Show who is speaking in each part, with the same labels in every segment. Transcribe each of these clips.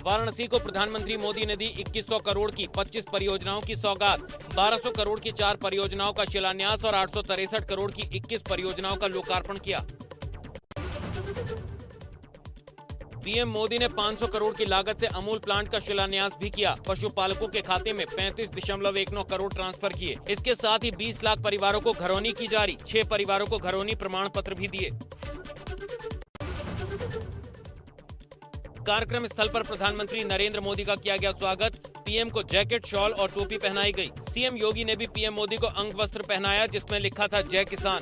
Speaker 1: वाराणसी को प्रधानमंत्री मोदी ने दी 2100 करोड़ की 25 परियोजनाओं की सौगात। 1200 करोड़ की 4 परियोजनाओं का शिलान्यास और 863 करोड़ की 21 परियोजनाओं का लोकार्पण किया। पीएम मोदी ने 500 करोड़ की लागत से अमूल प्लांट का शिलान्यास भी किया। पशुपालकों के खाते में 35.19 करोड़ ट्रांसफर किए। इसके साथ ही 20 लाख परिवारों को घरौनी की जारी। 6 परिवारों को घरौनी प्रमाण पत्र भी दिए। कार्यक्रम स्थल पर प्रधानमंत्री नरेंद्र मोदी का किया गया स्वागत। पीएम को जैकेट, शॉल और टोपी पहनाई गई। सीएम योगी ने भी पीएम मोदी को अंगवस्त्र पहनाया, जिसमें लिखा था जय किसान।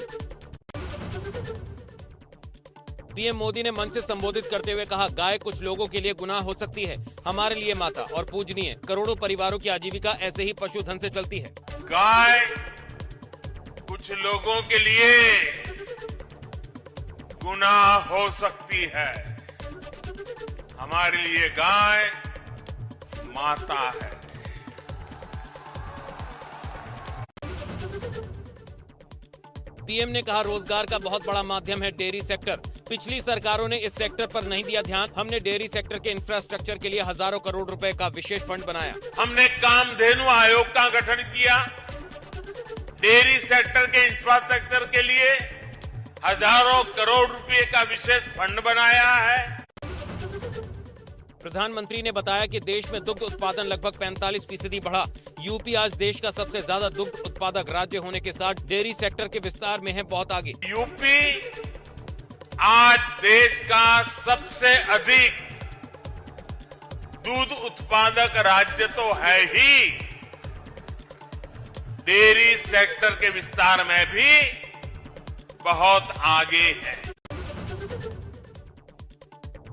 Speaker 1: पीएम मोदी ने मंच से संबोधित करते हुए कहा, गाय कुछ लोगों के लिए गुनाह हो सकती है, हमारे लिए माता और पूजनीय। करोड़ों परिवारों की आजीविका ऐसे ही पशुधन से चलती है।
Speaker 2: गाय कुछ लोगों के लिए गुनाह हो सकती है, हमारे लिए गाय माता है।
Speaker 1: पीएम ने कहा, रोजगार का बहुत बड़ा माध्यम है डेयरी सेक्टर। पिछली सरकारों ने इस सेक्टर पर नहीं दिया ध्यान। हमने डेयरी सेक्टर के इंफ्रास्ट्रक्चर के लिए हजारों करोड़ रुपए का विशेष फंड बनाया।
Speaker 2: हमने कामधेनु आयोग का गठन किया। डेयरी सेक्टर के इंफ्रास्ट्रक्चर के लिए हजारों करोड़ रुपए का विशेष फंड बनाया है।
Speaker 1: प्रधानमंत्री ने बताया कि देश में दुग्ध उत्पादन लगभग 45% बढ़ा। यूपी आज देश का सबसे ज्यादा दुग्ध उत्पादक राज्य होने के साथ डेयरी सेक्टर के विस्तार में है बहुत आगे।
Speaker 2: यूपी आज देश का सबसे अधिक दूध उत्पादक राज्य तो है ही, डेयरी सेक्टर के विस्तार में भी बहुत आगे है।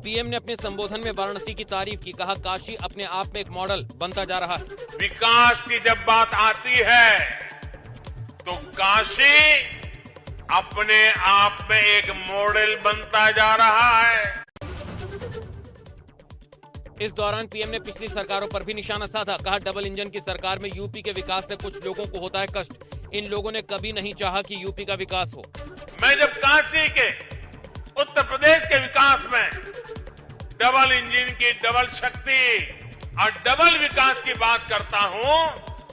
Speaker 1: पीएम ने अपने संबोधन में वाराणसी की तारीफ की। कहा, काशी अपने आप में एक मॉडल बनता जा रहा है।
Speaker 2: विकास की जब बात आती है तो काशी अपने आप में एक मॉडल बनता जा रहा है।
Speaker 1: इस दौरान पीएम ने पिछली सरकारों पर भी निशाना साधा। कहा, डबल इंजन की सरकार में यूपी के विकास से कुछ लोगों को होता है कष्ट। इन लोगों ने कभी नहीं चाहा कि यूपी का विकास हो।
Speaker 2: मैं जब काशी के, उत्तर प्रदेश के विकास में डबल इंजन की डबल शक्ति और डबल विकास की बात करता हूं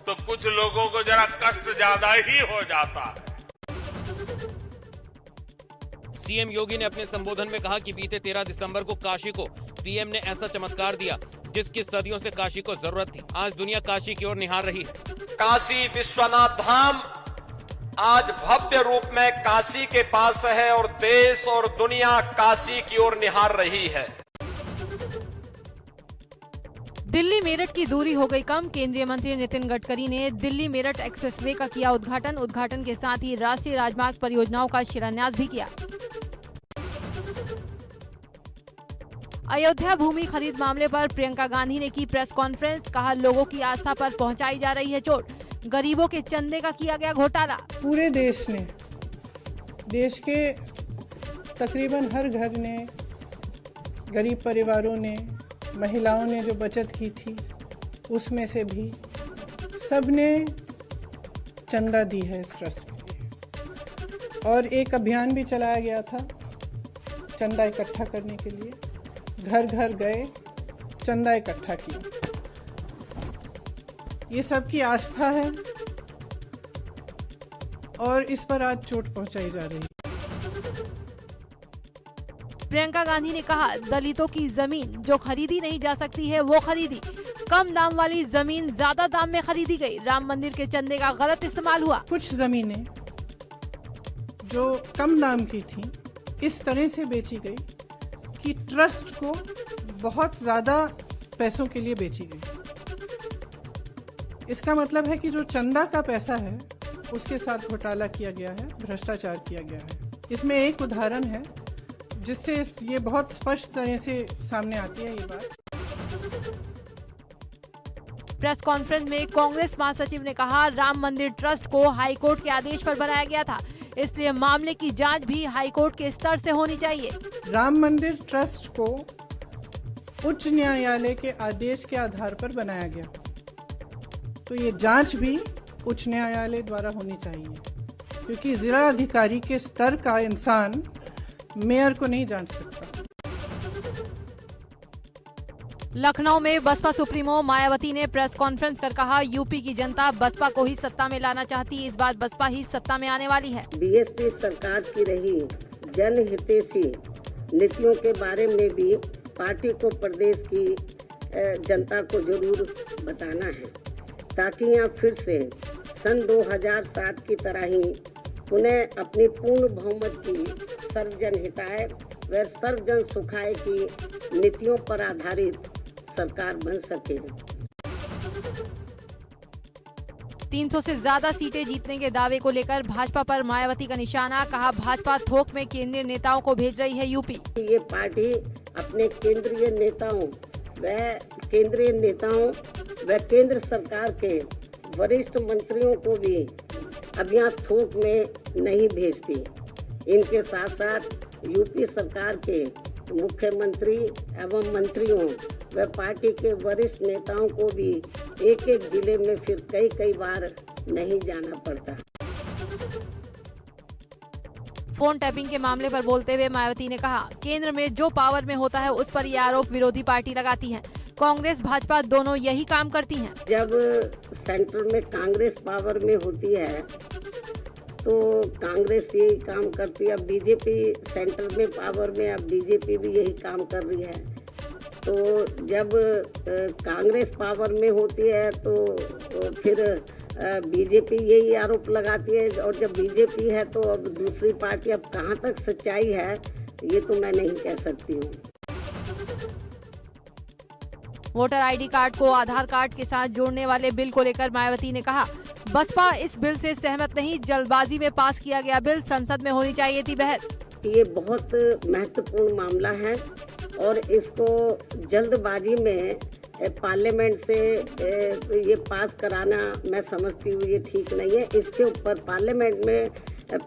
Speaker 2: तो कुछ लोगों को जरा कष्ट ज्यादा ही हो जाता है।
Speaker 1: सीएम योगी ने अपने संबोधन में कहा कि बीते 13 दिसंबर को काशी को पीएम ने ऐसा चमत्कार दिया जिसकी सदियों से काशी को जरूरत थी। आज दुनिया काशी की ओर निहार रही है।
Speaker 3: काशी विश्वनाथ धाम आज भव्य रूप में काशी के पास है और देश और दुनिया काशी की ओर निहार रही है।
Speaker 4: दिल्ली मेरठ की दूरी हो गई कम। केंद्रीय मंत्री नितिन गडकरी ने दिल्ली मेरठ एक्सप्रेसवे का किया उद्घाटन। उद्घाटन के साथ ही राष्ट्रीय राजमार्ग परियोजनाओं का शिलान्यास भी किया। अयोध्या भूमि खरीद मामले पर प्रियंका गांधी ने की प्रेस कॉन्फ्रेंस। कहा, लोगों की आस्था पर पहुंचाई जा रही है चोट। गरीबों के चंदे का किया गया घोटाला।
Speaker 5: पूरे देश ने, देश के तकरीबन हर घर ने, गरीब परिवारों ने, महिलाओं ने जो बचत की थी उसमें से भी सबने चंदा दी है इस ट्रस्ट के लिए। और एक अभियान भी चलाया गया था चंदा इकट्ठा करने के लिए। घर घर गए, चंदा इकट्ठा किया। ये सबकी आस्था है और इस पर आज चोट पहुंचाई जा रही है।
Speaker 4: प्रियंका गांधी ने कहा, दलितों की जमीन जो खरीदी नहीं जा सकती है वो खरीदी। कम दाम वाली जमीन ज्यादा दाम में खरीदी गई। राम मंदिर के चंदे का गलत इस्तेमाल हुआ।
Speaker 5: कुछ जमीनें जो कम दाम की थी इस तरह से बेची गई कि ट्रस्ट को बहुत ज्यादा पैसों के लिए बेची गई। इसका मतलब है कि जो चंदा का पैसा है उसके साथ घोटाला किया गया है, भ्रष्टाचार किया गया है। इसमें एक उदाहरण है जिससे ये बहुत स्पष्ट तरह से सामने आती है ये बात।
Speaker 4: प्रेस कॉन्फ्रेंस में कांग्रेस महासचिव ने कहा, राम मंदिर ट्रस्ट को हाईकोर्ट के आदेश पर बनाया गया था, इसलिए मामले की जांच भी हाईकोर्ट के स्तर से होनी चाहिए।
Speaker 5: राम मंदिर ट्रस्ट को उच्च न्यायालय के आदेश के आधार पर बनाया गया, तो ये जांच भी उच्च न्यायालय द्वारा होनी चाहिए, क्योंकि जिला अधिकारी के स्तर का इंसान मेयर को नहीं जांच सकता।
Speaker 4: लखनऊ में बसपा सुप्रीमो मायावती ने प्रेस कॉन्फ्रेंस कर कहा, यूपी की जनता बसपा को ही सत्ता में लाना चाहती है, इस बार बसपा ही सत्ता में आने वाली है।
Speaker 6: बीएसपी सरकार की रही जनहितैषी नीतियों के बारे में भी पार्टी को प्रदेश की जनता को जरूर बताना है, ताकि यहाँ फिर से सन 2007 की तरह ही पुनः अपनी पूर्ण बहुमत की सर्वजन हिताय व सर्वजन सुखाय की नीतियों पर आधारित सरकार बन सके।
Speaker 4: 300 से ज्यादा सीटें जीतने के दावे को लेकर भाजपा पर मायावती का निशाना, कहा भाजपा थोक में केंद्रीय नेताओं को भेज रही है यूपी।
Speaker 6: ये पार्टी अपने केंद्रीय नेताओं व केंद्र सरकार के वरिष्ठ मंत्रियों को भी अब यहाँ थोक में नहीं भेजती। इनके साथ साथ यूपी सरकार के मुख्यमंत्री एवं मंत्रियों व पार्टी के वरिष्ठ नेताओं को भी एक एक जिले में फिर कई बार नहीं जाना पड़ता।
Speaker 4: फोन टैपिंग के मामले पर बोलते हुए मायावती ने कहा, केंद्र में जो पावर में होता है उस पर ये आरोप विरोधी पार्टी लगाती है। कांग्रेस भाजपा दोनों यही काम करती हैं।
Speaker 6: जब सेंटर में कांग्रेस पावर में होती है तो कांग्रेस यही काम करती है। अब बीजेपी सेंटर में पावर में, अब बीजेपी भी यही काम कर रही है। तो जब कांग्रेस पावर में होती है तो फिर बीजेपी यही आरोप लगाती है, और जब बीजेपी है तो अब दूसरी पार्टी, अब कहाँ तक सच्चाई है ये तो मैं नहीं कह सकती हूँ।
Speaker 4: वोटर आईडी कार्ड को आधार कार्ड के साथ जोड़ने वाले बिल को लेकर मायावती ने कहा, बसपा इस बिल से सहमत नहीं, जल्दबाजी में पास किया गया बिल, संसद में होनी चाहिए थी बहस।
Speaker 6: ये बहुत महत्वपूर्ण मामला है और इसको जल्दबाजी में पार्लियामेंट से ये पास कराना मैं समझती हूँ ये ठीक नहीं है। इसके ऊपर पार्लियामेंट में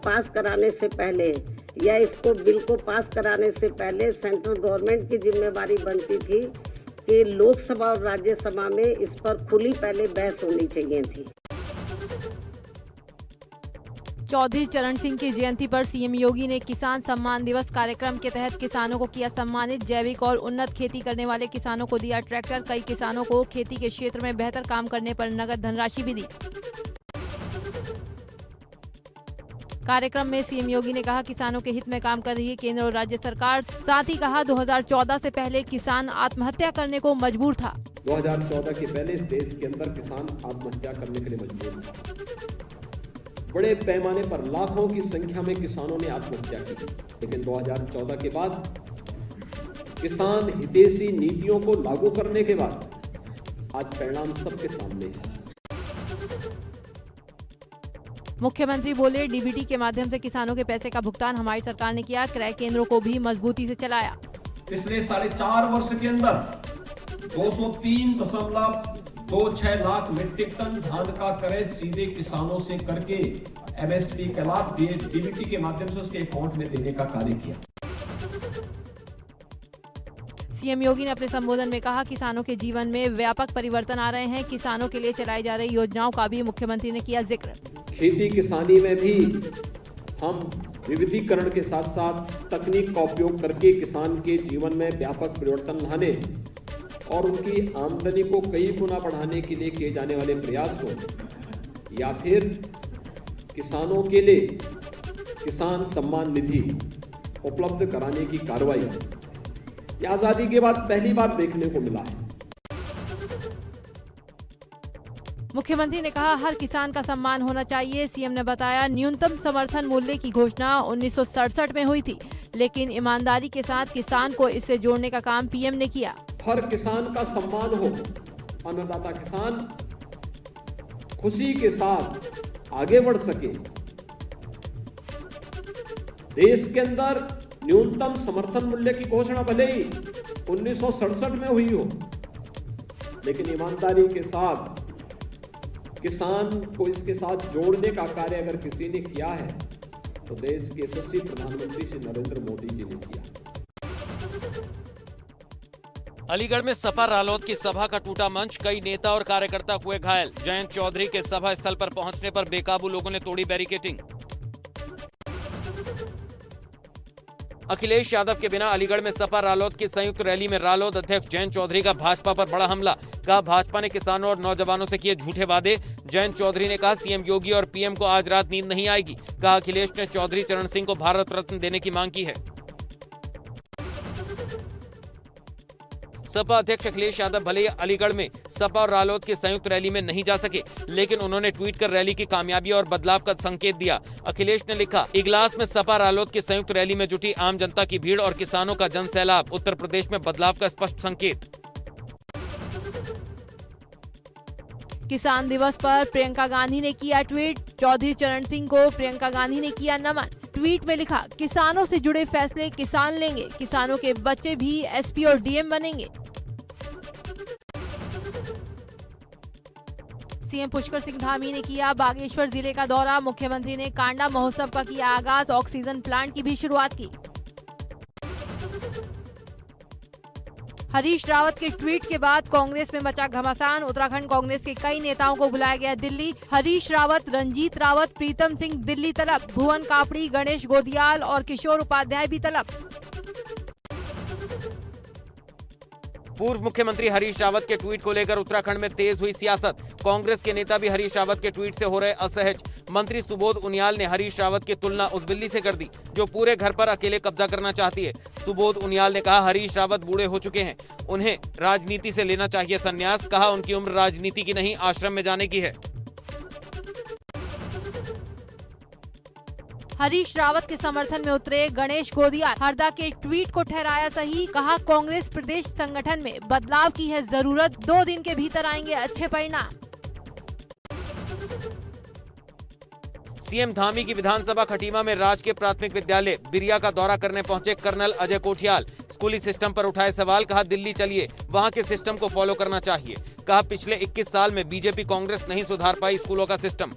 Speaker 6: पास कराने से पहले या इसको बिल को पास कराने से पहले सेंट्रल गवर्नमेंट की जिम्मेवारी बनती थी कि लोकसभा और राज्यसभा में इस पर खुली पहले बहस होनी चाहिए थी।
Speaker 4: चौधरी चरण सिंह की जयंती पर सीएम योगी ने किसान सम्मान दिवस कार्यक्रम के तहत किसानों को किया सम्मानित। जैविक और उन्नत खेती करने वाले किसानों को दिया ट्रैक्टर। कई किसानों को खेती के क्षेत्र में बेहतर काम करने पर नगद धनराशि भी दी। कार्यक्रम में सीएम योगी ने कहा, किसानों के हित में काम कर रही है केंद्र और राज्य सरकार। साथ ही कहा, 2014 से पहले किसान आत्महत्या करने को मजबूर था।
Speaker 7: 2014 के पहले इस देश के अंदर किसान आत्महत्या करने के लिए मजबूर था। बड़े पैमाने पर लाखों की संख्या में किसानों ने आत्महत्या की, लेकिन 2014 के बाद किसान हितैषी नीतियों को लागू करने के बाद आज परिणाम सबके सामने है।
Speaker 4: मुख्यमंत्री बोले, डीबीटी के माध्यम से किसानों के पैसे का भुगतान हमारी सरकार ने किया। क्रय केंद्रों को भी मजबूती से चलाया।
Speaker 8: पिछले 4.5 वर्ष के अंदर 203.26 लाख मीट्रिक टन धान का क्रय सीधे किसानों से करके एमएसपी का लाभ डीबीटी के माध्यम से उसके अकाउंट में देने का कार्य किया।
Speaker 4: सीएम योगी ने अपने संबोधन में कहा, किसानों के जीवन में व्यापक परिवर्तन आ रहे हैं। किसानों के लिए चलाई जा रही योजनाओं का भी मुख्यमंत्री ने किया जिक्र।
Speaker 7: खेती किसानी में भी हम विविधीकरण के साथ साथ तकनीक का उपयोग करके किसान के जीवन में व्यापक परिवर्तन लाने और उनकी आमदनी को कई गुना बढ़ाने के लिए किए जाने वाले प्रयास हो, या फिर किसानों के लिए किसान सम्मान निधि उपलब्ध कराने की कार्रवाई, यह आजादी के बाद पहली बार देखने को मिला है।
Speaker 4: मुख्यमंत्री ने कहा, हर किसान का सम्मान होना चाहिए। सीएम ने बताया, न्यूनतम समर्थन मूल्य की घोषणा 1967 में हुई थी, लेकिन ईमानदारी के साथ किसान को इससे जोड़ने का काम पीएम ने किया।
Speaker 7: हर किसान का सम्मान हो, अन्नदाता किसान खुशी के साथ आगे बढ़ सके। देश के अंदर न्यूनतम समर्थन मूल्य की घोषणा भले ही 1967 में हुई हो, लेकिन ईमानदारी के साथ किसान को इसके साथ जोड़ने का कार्य अगर किसी ने किया है तो देश के यशस्वी प्रधानमंत्री श्री नरेंद्र मोदी जी ने किया।
Speaker 1: अलीगढ़ में सपा रालोद की सभा का टूटा मंच, कई नेता और कार्यकर्ता हुए घायल। जयंत चौधरी के सभा स्थल पर पहुंचने पर बेकाबू लोगों ने तोड़ी बैरिकेडिंग। अखिलेश यादव के बिना अलीगढ़ में सपा रालोद की संयुक्त रैली में रालोद अध्यक्ष जयंत चौधरी का भाजपा पर बड़ा हमला। कहा भाजपा ने किसानों और नौजवानों से किए झूठे वादे। जयंत चौधरी ने कहा सीएम योगी और पीएम को आज रात नींद नहीं आएगी। कहा अखिलेश ने चौधरी चरण सिंह को भारत रत्न देने की मांग की है। सपा अध्यक्ष अखिलेश यादव भले ही अलीगढ़ में सपा और रालोद की संयुक्त रैली में नहीं जा सके, लेकिन उन्होंने ट्वीट कर रैली की कामयाबी और बदलाव का संकेत दिया। अखिलेश ने लिखा, इगलास में सपा रालोद की संयुक्त रैली में जुटी आम जनता की भीड़ और किसानों का जन सैलाब उत्तर प्रदेश में बदलाव का स्पष्ट संकेत।
Speaker 4: किसान दिवस पर प्रियंका गांधी ने किया ट्वीट। चौधरी चरण सिंह को प्रियंका गांधी ने किया नमन। ट्वीट में लिखा, किसानों से जुड़े फैसले किसान लेंगे, किसानों के बच्चे भी एसपी और डीएम बनेंगे। सीएम पुष्कर सिंह धामी ने किया बागेश्वर जिले का दौरा। मुख्यमंत्री ने कांडा महोत्सव का किया आगाज, ऑक्सीजन प्लांट की भी शुरुआत की। हरीश रावत के ट्वीट के बाद कांग्रेस में मचा घमासान। उत्तराखंड कांग्रेस के कई नेताओं को बुलाया गया दिल्ली। हरीश रावत, रंजीत रावत, प्रीतम सिंह दिल्ली तलब। भुवन कापड़ी, गणेश गोदियाल और किशोर उपाध्याय भी तलब।
Speaker 1: पूर्व मुख्यमंत्री हरीश रावत के ट्वीट को लेकर उत्तराखंड में तेज हुई सियासत। कांग्रेस के नेता भी हरीश रावत के ट्वीट से हो रहे असहज। मंत्री सुबोध उनियाल ने हरीश रावत की तुलना उस बिल्ली से कर दी जो पूरे घर पर अकेले कब्जा करना चाहती है। सुबोध उनियाल ने कहा, हरीश रावत बूढ़े हो चुके हैं, उन्हें राजनीति से लेना चाहिए संन्यास। कहा, उनकी उम्र राजनीति की नहीं, आश्रम में जाने की है।
Speaker 4: हरीश रावत के समर्थन में उतरे गणेश गोदियाल। हरदा के ट्वीट को ठहराया सही। कहा, कांग्रेस प्रदेश संगठन में बदलाव की है जरूरत, 2 दिन के भीतर आएंगे अच्छे परिणाम।
Speaker 1: सीएम धामी की विधानसभा खटीमा में राजकीय प्राथमिक विद्यालय बिरिया का दौरा करने पहुंचे कर्नल अजय कोठियाल। स्कूली सिस्टम पर उठाए सवाल। कहा, दिल्ली चलिए, वहां के सिस्टम को फॉलो करना चाहिए। कहा, पिछले 21 साल में बीजेपी कांग्रेस नहीं सुधार पाई स्कूलों का सिस्टम।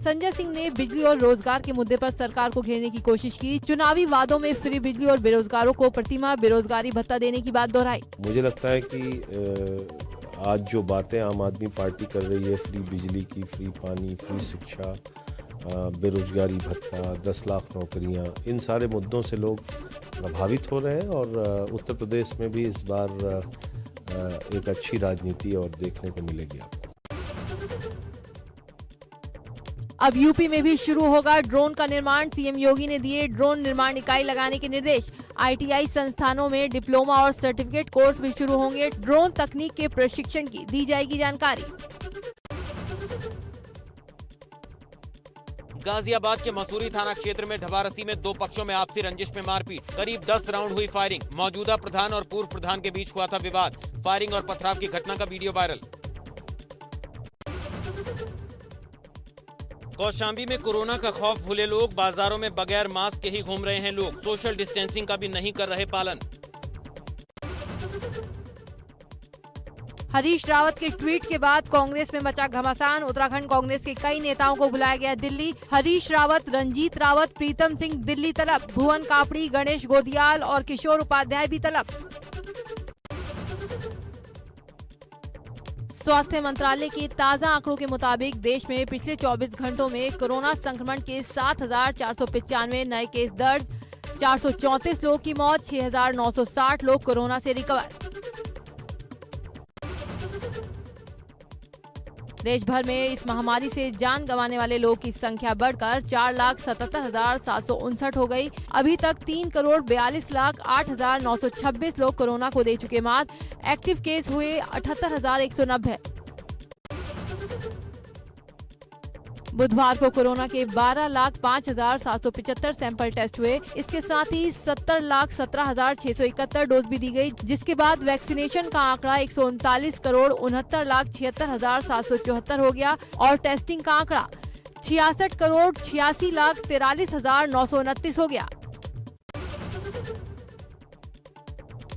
Speaker 4: संजय सिंह ने बिजली और रोजगार के मुद्दे पर सरकार को घेरने की कोशिश की। चुनावी वादों में फ्री बिजली और बेरोजगारों को प्रतिमाह बेरोजगारी भत्ता देने की बात दोहराई।
Speaker 9: मुझे लगता है कि आज जो बातें आम आदमी पार्टी कर रही है, फ्री बिजली की, फ्री पानी, फ्री शिक्षा, बेरोजगारी भत्ता, 10 लाख नौकरियां, इन सारे मुद्दों से लोग प्रभावित हो रहे हैं और उत्तर प्रदेश में भी इस बार एक अच्छी राजनीति और देखने को मिलेगी आपको।
Speaker 4: अब यूपी में भी शुरू होगा ड्रोन का निर्माण। सीएम योगी ने दिए ड्रोन निर्माण इकाई लगाने के निर्देश। आईटीआई संस्थानों में डिप्लोमा और सर्टिफिकेट कोर्स भी शुरू होंगे। ड्रोन तकनीक के प्रशिक्षण की दी जाएगी जानकारी।
Speaker 1: गाजियाबाद के मसूरी थाना क्षेत्र में ढबारसी में 2 पक्षों में आपसी रंजिश में मारपीट। करीब 10 राउंड हुई फायरिंग। मौजूदा प्रधान और पूर्व प्रधान के बीच हुआ था विवाद। फायरिंग और पथराव की घटना का वीडियो वायरल। कौशाम्बी में कोरोना का खौफ भूले लोग, बाजारों में बगैर मास्क के ही घूम रहे हैं लोग। सोशल डिस्टेंसिंग का भी नहीं कर रहे पालन।
Speaker 4: हरीश रावत के ट्वीट के बाद कांग्रेस में मचा घमासान। उत्तराखंड कांग्रेस के कई नेताओं को बुलाया गया दिल्ली। हरीश रावत, रंजीत रावत, प्रीतम सिंह दिल्ली तलब। भुवन कापड़ी, गणेश गोदियाल और किशोर उपाध्याय भी तलब। स्वास्थ्य मंत्रालय के ताजा आंकड़ों के मुताबिक देश में पिछले 24 घंटों में कोरोना संक्रमण के 7,495 नए केस दर्ज। 434 लोग की मौत, 6,960 लोग कोरोना से रिकवर। देश भर में इस महामारी से जान गंवाने वाले लोग की संख्या बढ़कर 4,77,759 हो गई। अभी तक 3,42,08,926 लोग कोरोना को दे चुके मात। एक्टिव केस हुए 78,190। बुधवार को कोरोना के 12,05,775 सैंपल टेस्ट हुए। इसके साथ ही 70,17,671 डोज भी दी गई, जिसके बाद वैक्सीनेशन का आंकड़ा 139,69,76,774 हो गया और टेस्टिंग का आंकड़ा 66,86,43,929 हो गया।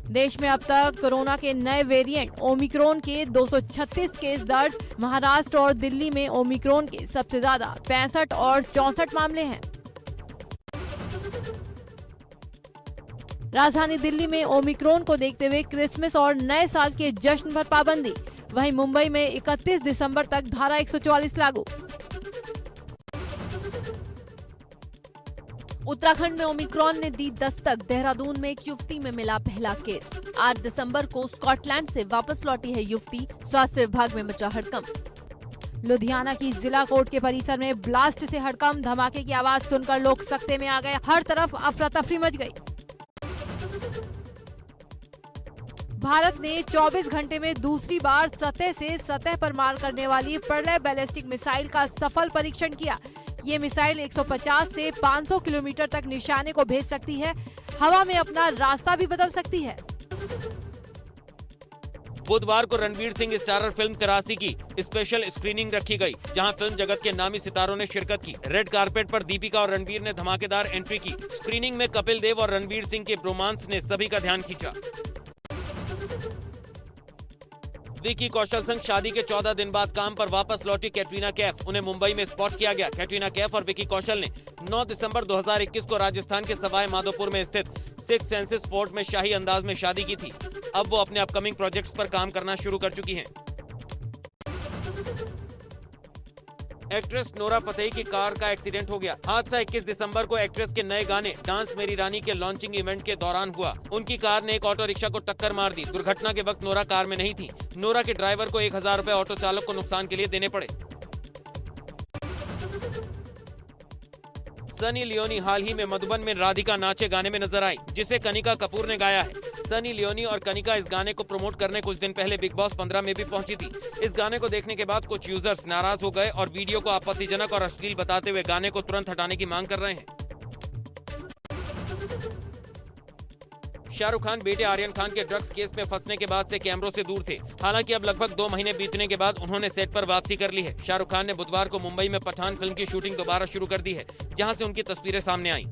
Speaker 4: देश में अब तक कोरोना के नए वेरिएंट ओमिक्रॉन के 236 केस दर्ज। महाराष्ट्र और दिल्ली में ओमिक्रॉन के सबसे ज्यादा 65 और 64 मामले हैं। राजधानी दिल्ली में ओमिक्रॉन को देखते हुए क्रिसमस और नए साल के जश्न पर पाबंदी। वहीं मुंबई में 31 दिसंबर तक धारा 144 लागू। उत्तराखंड में ओमिक्रॉन ने दी दस्तक। देहरादून में एक युवती में मिला पहला केस। 8 दिसंबर को स्कॉटलैंड से वापस लौटी है युवती। स्वास्थ्य विभाग में मचा हड़कंप। लुधियाना की जिला कोर्ट के परिसर में ब्लास्ट से हड़कंप। धमाके की आवाज सुनकर लोग सकते में आ गए। हर तरफ अफरा तफरी मच गई। भारत ने 24 घंटे में दूसरी बार सतह से सतह पर मार करने वाली प्रलय बैलिस्टिक मिसाइल का सफल परीक्षण किया। ये मिसाइल 150 से 500 किलोमीटर तक निशाने को भेज सकती है। हवा में अपना रास्ता भी बदल सकती है।
Speaker 1: बुधवार को रणवीर सिंह स्टारर फिल्म 83 की स्पेशल स्क्रीनिंग रखी गई, जहां फिल्म जगत के नामी सितारों ने शिरकत की। रेड कारपेट पर दीपिका और रणवीर ने धमाकेदार एंट्री की। स्क्रीनिंग में कपिल देव और रणवीर सिंह के रोमांस ने सभी का ध्यान खींचा। विकी कौशल संग शादी के 14 दिन बाद काम पर वापस लौटी कैटरीना कैफ। उन्हें मुंबई में स्पॉट किया गया। कैटरीना कैफ और विकी कौशल ने 9 दिसंबर 2021 को राजस्थान के सवाई माधोपुर में स्थित 6 सेंसेस फोर्ट में शाही अंदाज में शादी की थी। अब वो अपने अपकमिंग प्रोजेक्ट्स पर काम करना शुरू कर चुकी हैं। एक्ट्रेस नोरा फतेही की कार का एक्सीडेंट हो गया। हादसा 21 दिसंबर को एक्ट्रेस के नए गाने डांस मेरी रानी के लॉन्चिंग इवेंट के दौरान हुआ। उनकी कार ने एक ऑटो रिक्शा को टक्कर मार दी। दुर्घटना के वक्त नोरा कार में नहीं थी। नोरा के ड्राइवर को 1000 रुपए ऑटो चालक को नुकसान के लिए देने पड़े। सनी लियोनी हाल ही में मधुबन में राधिका नाचे गाने में नजर आई, जिसे कनिका कपूर ने गाया है। सनी लियोनी और कनिका इस गाने को प्रमोट करने कुछ दिन पहले बिग बॉस 15 में भी पहुंची थी। इस गाने को देखने के बाद कुछ यूजर्स नाराज हो गए और वीडियो को आपत्तिजनक और अश्लील बताते हुए गाने को तुरंत हटाने की मांग कर रहे हैं। शाहरुख खान बेटे आर्यन खान के ड्रग्स केस में फंसने के बाद से कैमरों से दूर थे। हालांकि अब लगभग 2 महीने बीतने के बाद उन्होंने सेट पर वापसी कर ली है। शाहरुख खान ने बुधवार को मुंबई में पठान फिल्म की शूटिंग दोबारा शुरू कर दी है, जहां से उनकी तस्वीरें सामने आईं।